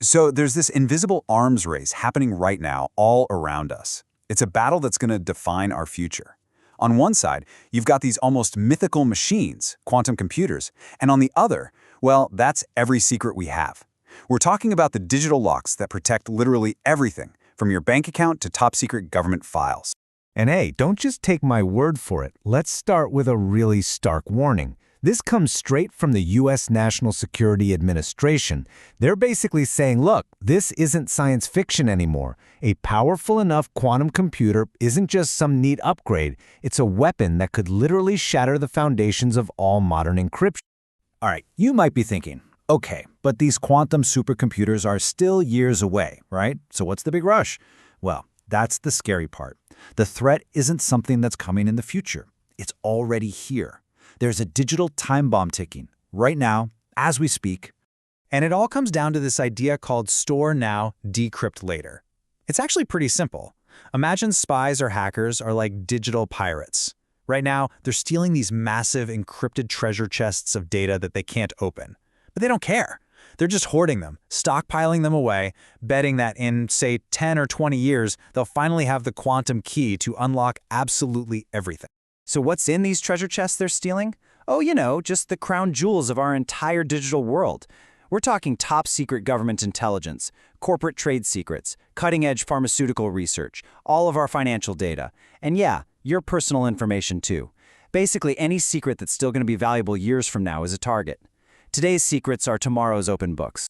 So there's this invisible arms race happening right now all around us. It's a battle that's going to define our future. On one side, you've got these almost mythical machines, quantum computers, and on the other, well, that's every secret we have. We're talking about the digital locks that protect literally everything, from your bank account to top-secret government files. And hey, don't just take my word for it. Let's start with a really stark warning. This comes straight from the U.S. National Security Administration. They're basically saying, look, this isn't science fiction anymore. A powerful enough quantum computer isn't just some neat upgrade. It's a weapon that could literally shatter the foundations of all modern encryption. All right, you might be thinking, okay, but these quantum supercomputers are still years away, right? So what's the big rush? Well, that's the scary part. The threat isn't something that's coming in the future. It's already here. There's a digital time bomb ticking right now, as we speak. And it all comes down to this idea called store now, decrypt later. It's actually pretty simple. Imagine spies or hackers are like digital pirates. Right now, they're stealing these massive encrypted treasure chests of data that they can't open. But they don't care. They're just hoarding them, stockpiling them away, betting that in, say, 10 or 20 years, they'll finally have the quantum key to unlock absolutely everything. So what's in these treasure chests they're stealing? Oh, just the crown jewels of our entire digital world. We're talking top-secret government intelligence, corporate trade secrets, cutting-edge pharmaceutical research, all of our financial data, and yeah, your personal information too. Basically, any secret that's still going to be valuable years from now is a target. Today's secrets are tomorrow's open books.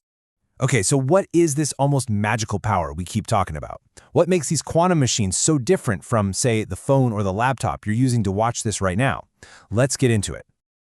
Okay, so what is this almost magical power we keep talking about? What makes these quantum machines so different from, say, the phone or the laptop you're using to watch this right now? Let's get into it.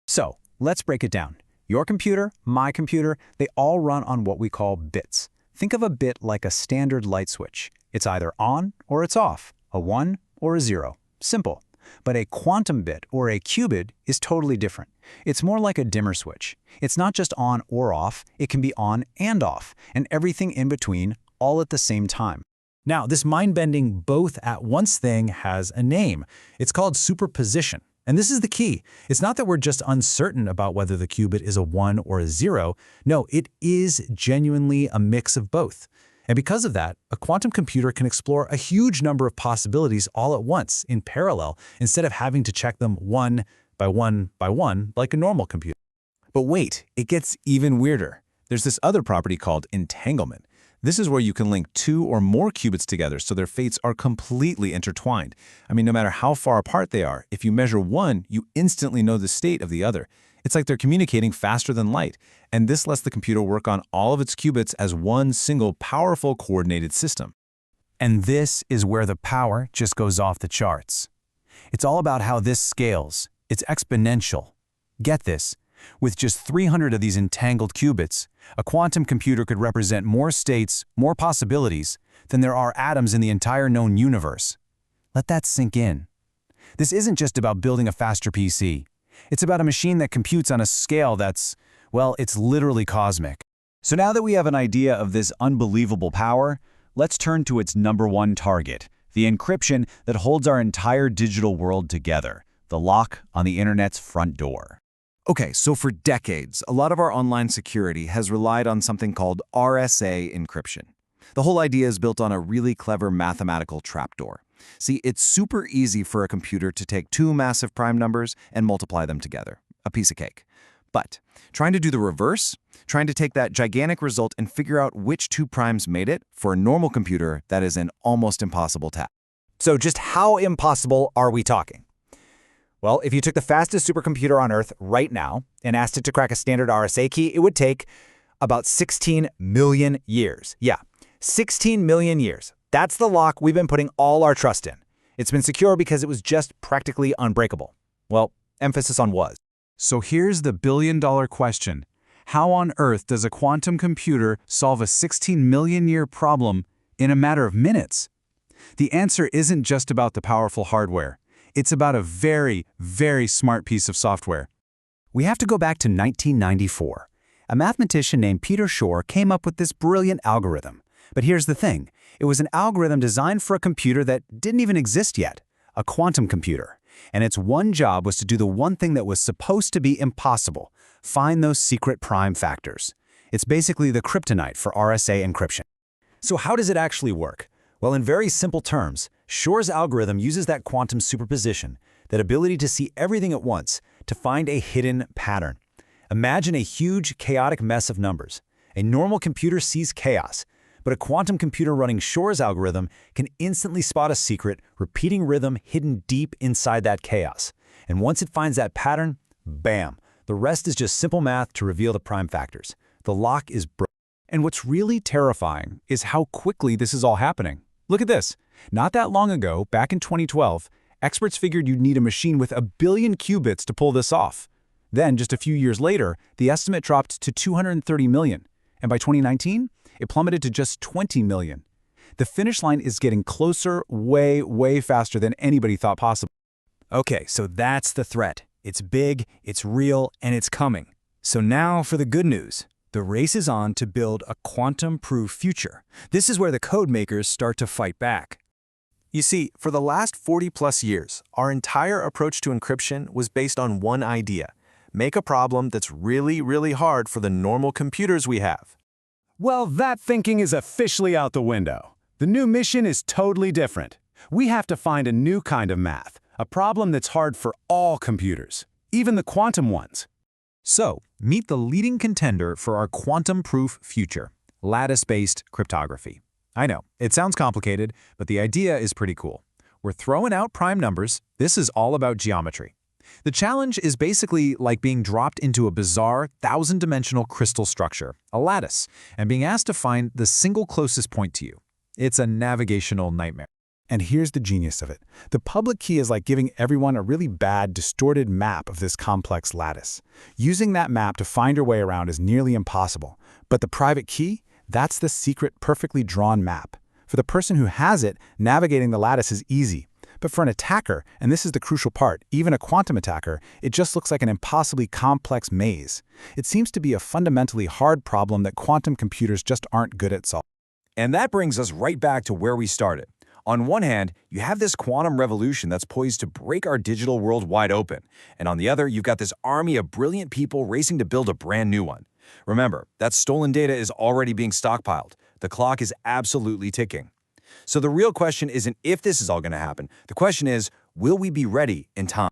So, let's break it down. Your computer, my computer, they all run on what we call bits. Think of a bit like a standard light switch. It's either on or it's off, a 1 or a 0. Simple. But a quantum bit, or a qubit, is totally different. It's more like a dimmer switch. It's not just on or off, it can be on and off, and everything in between, all at the same time. Now, this mind-bending both-at-once thing has a name. It's called superposition. And this is the key. It's not that we're just uncertain about whether the qubit is a 1 or a 0. No, it is genuinely a mix of both. And because of that, a quantum computer can explore a huge number of possibilities all at once, in parallel, instead of having to check them one by one by one like a normal computer. But wait, it gets even weirder. There's this other property called entanglement. This is where you can link 2 or more qubits together so their fates are completely intertwined. I mean, no matter how far apart they are, if you measure one, you instantly know the state of the other. It's like they're communicating faster than light, and this lets the computer work on all of its qubits as one single powerful coordinated system. And this is where the power just goes off the charts. It's all about how this scales. It's exponential. Get this. With just 300 of these entangled qubits, a quantum computer could represent more states, more possibilities, than there are atoms in the entire known universe. Let that sink in. This isn't just about building a faster PC. It's about a machine that computes on a scale that's, well, it's literally cosmic. So now that we have an idea of this unbelievable power, let's turn to its #1 target, the encryption that holds our entire digital world together, the lock on the internet's front door. Okay, so for decades, a lot of our online security has relied on something called RSA encryption. The whole idea is built on a really clever mathematical trapdoor. See, it's super easy for a computer to take 2 massive prime numbers and multiply them together. A piece of cake. But trying to do the reverse, trying to take that gigantic result and figure out which 2 primes made it, for a normal computer, that is an almost impossible task. So just how impossible are we talking? Well, if you took the fastest supercomputer on Earth right now and asked it to crack a standard RSA key, it would take about 16 million years. Yeah, 16 million years. That's the lock we've been putting all our trust in. It's been secure because it was just practically unbreakable. Well, emphasis on was. So here's the billion-dollar question. How on earth does a quantum computer solve a 16 million-year problem in a matter of minutes? The answer isn't just about the powerful hardware. It's about a very, very smart piece of software. We have to go back to 1994. A mathematician named Peter Shor came up with this brilliant algorithm. But here's the thing. It was an algorithm designed for a computer that didn't even exist yet, a quantum computer. And its one job was to do the one thing that was supposed to be impossible, find those secret prime factors. It's basically the kryptonite for RSA encryption. So how does it actually work? Well, in very simple terms, Shor's algorithm uses that quantum superposition, that ability to see everything at once, to find a hidden pattern. Imagine a huge, chaotic mess of numbers. A normal computer sees chaos, but a quantum computer running Shor's algorithm can instantly spot a secret, repeating rhythm hidden deep inside that chaos. And once it finds that pattern, bam, the rest is just simple math to reveal the prime factors. The lock is broken. And what's really terrifying is how quickly this is all happening. Look at this. Not that long ago, back in 2012, experts figured you'd need a machine with 1 billion qubits to pull this off. Then, just a few years later, the estimate dropped to 230 million. And by 2019, it plummeted to just 20 million. The finish line is getting closer way, way faster than anybody thought possible. Okay, so that's the threat. It's big, it's real, and it's coming. So now for the good news. The race is on to build a quantum-proof future. This is where the code makers start to fight back. You see, for the last 40-plus years, our entire approach to encryption was based on one idea: make a problem that's really, really hard for the normal computers we have. Well, that thinking is officially out the window. The new mission is totally different. We have to find a new kind of math, a problem that's hard for all computers, even the quantum ones. So, meet the leading contender for our quantum-proof future, lattice-based cryptography. I know, it sounds complicated, but the idea is pretty cool. We're throwing out prime numbers. This is all about geometry. The challenge is basically like being dropped into a bizarre, thousand-dimensional crystal structure, a lattice, and being asked to find the single closest point to you. It's a navigational nightmare. And here's the genius of it. The public key is like giving everyone a really bad, distorted map of this complex lattice. Using that map to find your way around is nearly impossible. But the private key, that's the secret, perfectly drawn map. For the person who has it, navigating the lattice is easy. But for an attacker, and this is the crucial part, even a quantum attacker, it just looks like an impossibly complex maze. It seems to be a fundamentally hard problem that quantum computers just aren't good at solving. And that brings us right back to where we started. On one hand, you have this quantum revolution that's poised to break our digital world wide open. And on the other, you've got this army of brilliant people racing to build a brand new one. Remember, that stolen data is already being stockpiled. The clock is absolutely ticking. So the real question isn't if this is all going to happen. The question is, will we be ready in time?